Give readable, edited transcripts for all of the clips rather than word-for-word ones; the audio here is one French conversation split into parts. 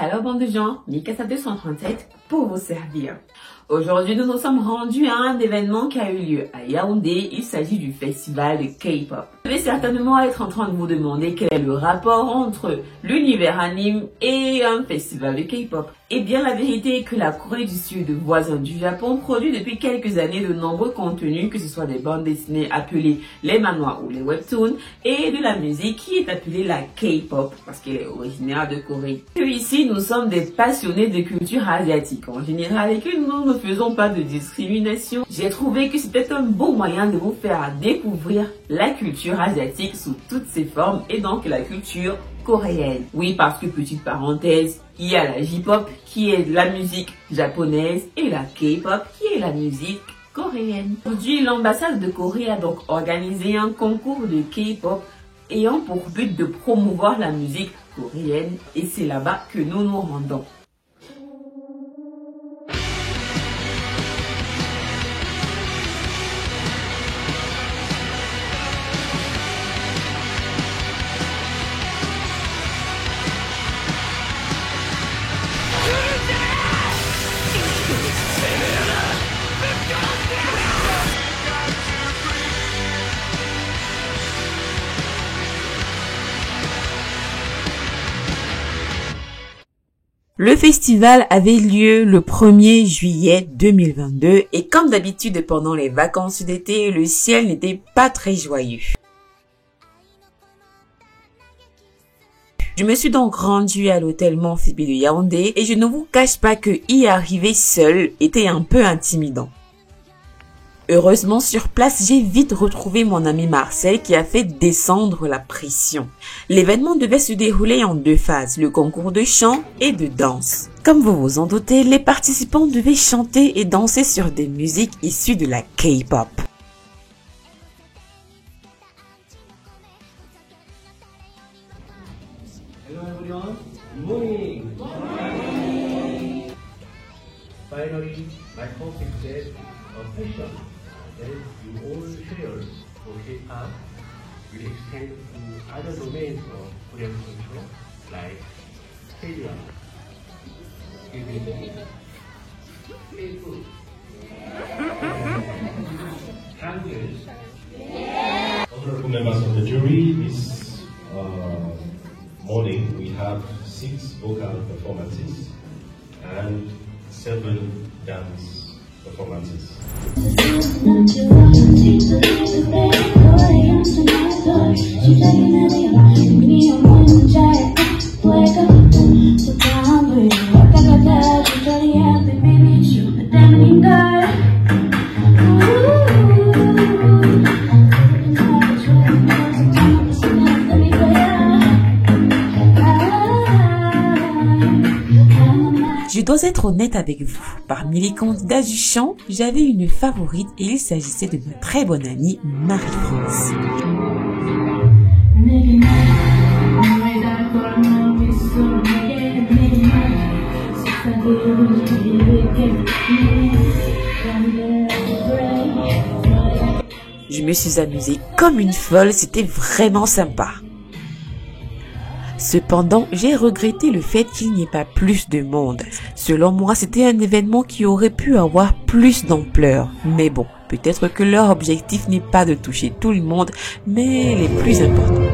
Hello bande de gens, Mikasa 237 pour vous servir. Aujourd'hui, nous nous sommes rendus à un événement qui a eu lieu à Yaoundé. Il s'agit du festival de K-pop. Vous devez certainement être en train de vous demander quel est le rapport entre l'univers anime et un festival de K-pop. Eh bien, la vérité est que la Corée du Sud, voisin du Japon, produit depuis quelques années de nombreux contenus, que ce soit des bandes dessinées appelées les manhwas ou les webtoons, et de la musique qui est appelée la K-pop, parce qu'elle est originaire de Corée. Et ici, nous sommes des passionnés de culture asiatique en général et que nous ne faisons pas de discrimination. J'ai trouvé que c'était un bon moyen de vous faire découvrir la culture asiatique sous toutes ses formes et donc la culture coréenne. Oui, parce que, petite parenthèse, il y a la J-pop qui est la musique japonaise et la K-pop qui est la musique coréenne. Aujourd'hui, l'ambassade de Corée a donc organisé un concours de K-pop ayant pour but de promouvoir la musique coréenne et c'est là-bas que nous nous rendons. Le festival avait lieu le 1er juillet 2022 et comme d'habitude pendant les vacances d'été, le ciel n'était pas très joyeux. Je me suis donc rendue à l'hôtel Montphoebe de Yaoundé et je ne vous cache pas que y arriver seul était un peu intimidant. Heureusement, sur place, j'ai vite retrouvé mon ami Marcel qui a fait descendre la pression. L'événement devait se dérouler en deux phases, le concours de chant et de danse. Comme vous vous en doutez, les participants devaient chanter et danser sur des musiques issues de la K-pop. Hello everyone, good morning. Finally, my topic is a passion that you all share for K-pop will extend to other domains of Korean culture like K-drama, K-music, K-food, language. Honorable members of the jury, this morning we have 6 vocal performances and 7 dance performances. Je dois être honnête avec vous. Parmi les candidats du chant, j'avais une favorite et il s'agissait de ma très bonne amie Marie-France. Je me suis amusée comme une folle, c'était vraiment sympa. Cependant, j'ai regretté le fait qu'il n'y ait pas plus de monde. Selon moi, c'était un événement qui aurait pu avoir plus d'ampleur. Mais bon, peut-être que leur objectif n'est pas de toucher tout le monde, mais les plus importants.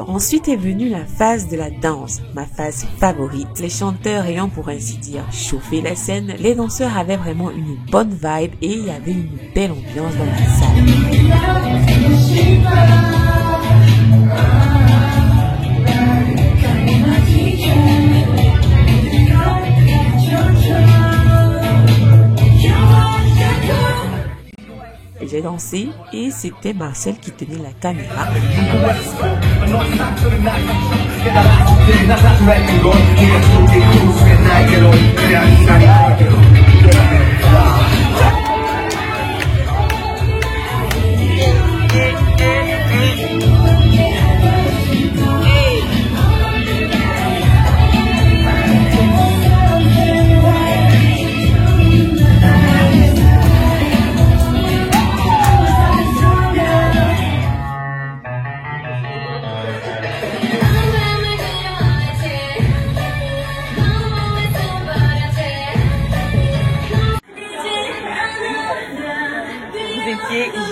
Ensuite est venue la phase de la danse, ma phase favorite. Les chanteurs ayant pour ainsi dire chauffé la scène, les danseurs avaient vraiment une bonne vibe et il y avait une belle ambiance dans la salle. J'ai dansé et c'était Marcel qui tenait la caméra.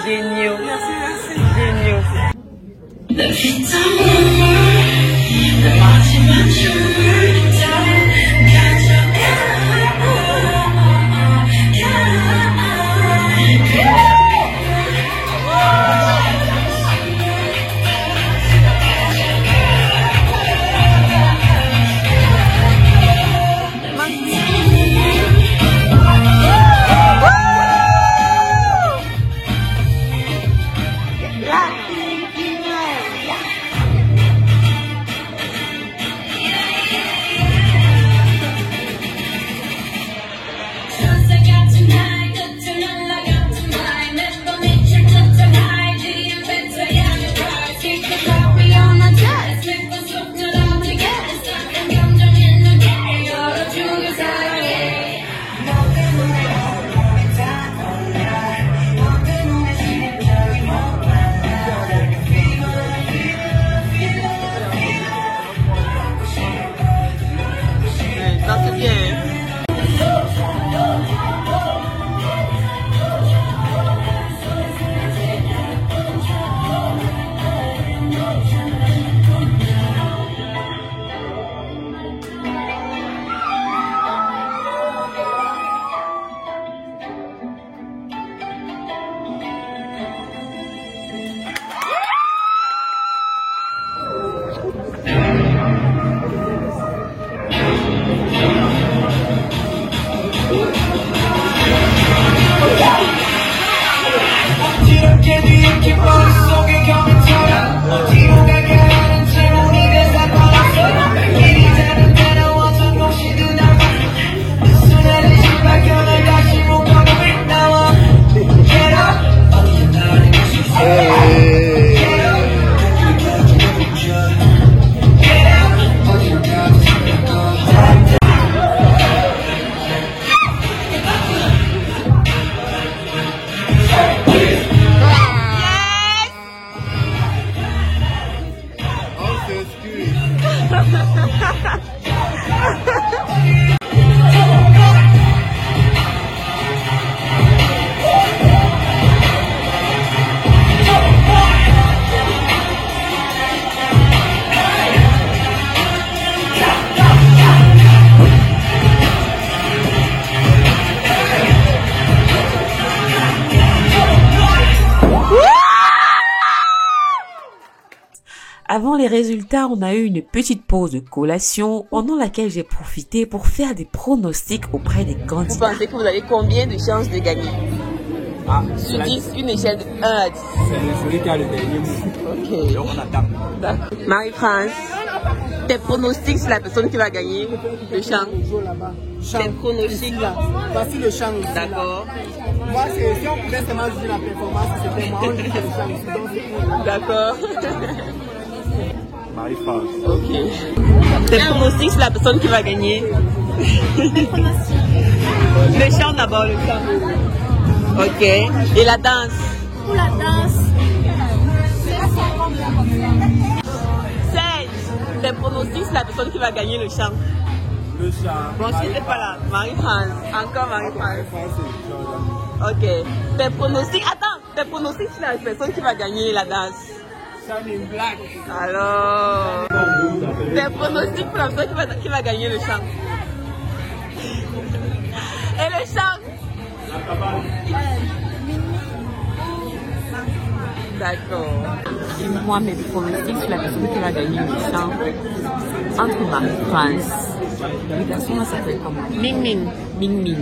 Géniaux. Merci. Géniaux. Avant les résultats, on a eu une petite pause de collation pendant laquelle j'ai profité pour faire des pronostics auprès des candidats. Vous pensez que vous avez combien de chances de gagner? Sur 10, une échelle de 1 à 10. C'est celui qui a le dernier mot. Ok. Donc on attend. D'accord. Marie-France, tes pronostics sur la personne qui va gagner le chant. Tes pronostics. Voici le chant aussi. D'accord. Moi, si on pouvait seulement juger la performance, c'était moi, on dit que le chant aussi. D'accord. Marie-France. Ok. Tes pronostics sur la personne qui va gagner. Le chant d'abord, le chant. Ok. Et la danse? Pour la danse, c'est 16. Tes tes pronostics sur la personne qui va gagner le chant. Le chant. Bon, si t'es pas là, Marie-France. Encore Marie-France. Ok. Tes pronostics, attends, tes pronostics sur la personne qui va gagner la danse. Shining Black. Alors, tes pronostics pour la personne qui va gagner le chant. Et le chant. D'accord. Et moi, mes pronostics sur la personne qui va gagner le chant, entre Marie-France, la personne s'appelle comment? Ming Ming.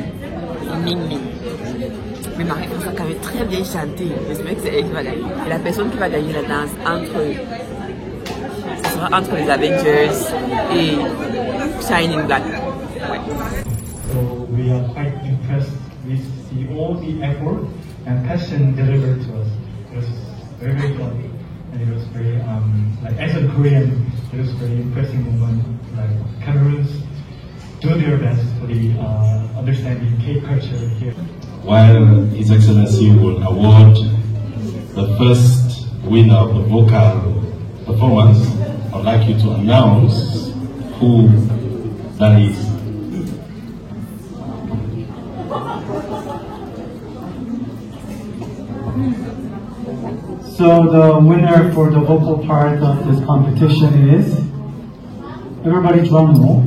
Mais Marie-France a quand même très bien chanté. J'espère que c'est elle qui va gagner. Et la personne qui va gagner la danse, ce sera entre les Avengers et Shining Black. Ouais. So we are quite impressed with all the effort and passion delivered to us. It was very fun, and it was very like as a Korean, it was very impressive moment. Like Cameroons do their best for the understanding K-culture here. While His Excellency will award the first winner of the vocal performance, I'd like you to announce who that is. So the winner for the vocal part of this competition is, everybody drum roll.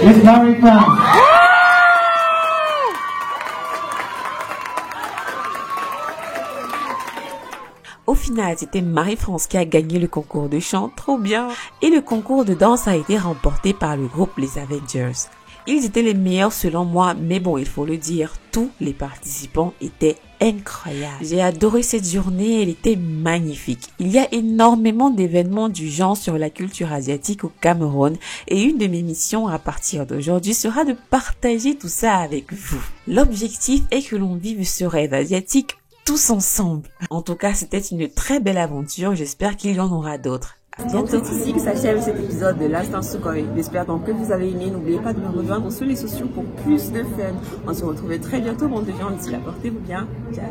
It's Marie-France. Au final, c'était Marie-France qui a gagné le concours de chant, trop bien. Et le concours de danse a été remporté par le groupe Les Avengers. Ils étaient les meilleurs selon moi, mais bon, il faut le dire, tous les participants étaient incroyables. J'ai adoré cette journée, elle était magnifique. Il y a énormément d'événements du genre sur la culture asiatique au Cameroun et une de mes missions à partir d'aujourd'hui sera de partager tout ça avec vous. L'objectif est que l'on vive ce rêve asiatique tous ensemble. En tout cas, c'était une très belle aventure, j'espère qu'il y en aura d'autres. Donc c'est ici que s'achève cet épisode de l'Instant Sukhoi. J'espère donc que vous avez aimé. N'oubliez pas de me rejoindre sur les sociaux pour plus de fun. On se retrouve très bientôt, bon de gens. D'ici là, portez-vous bien. Ciao.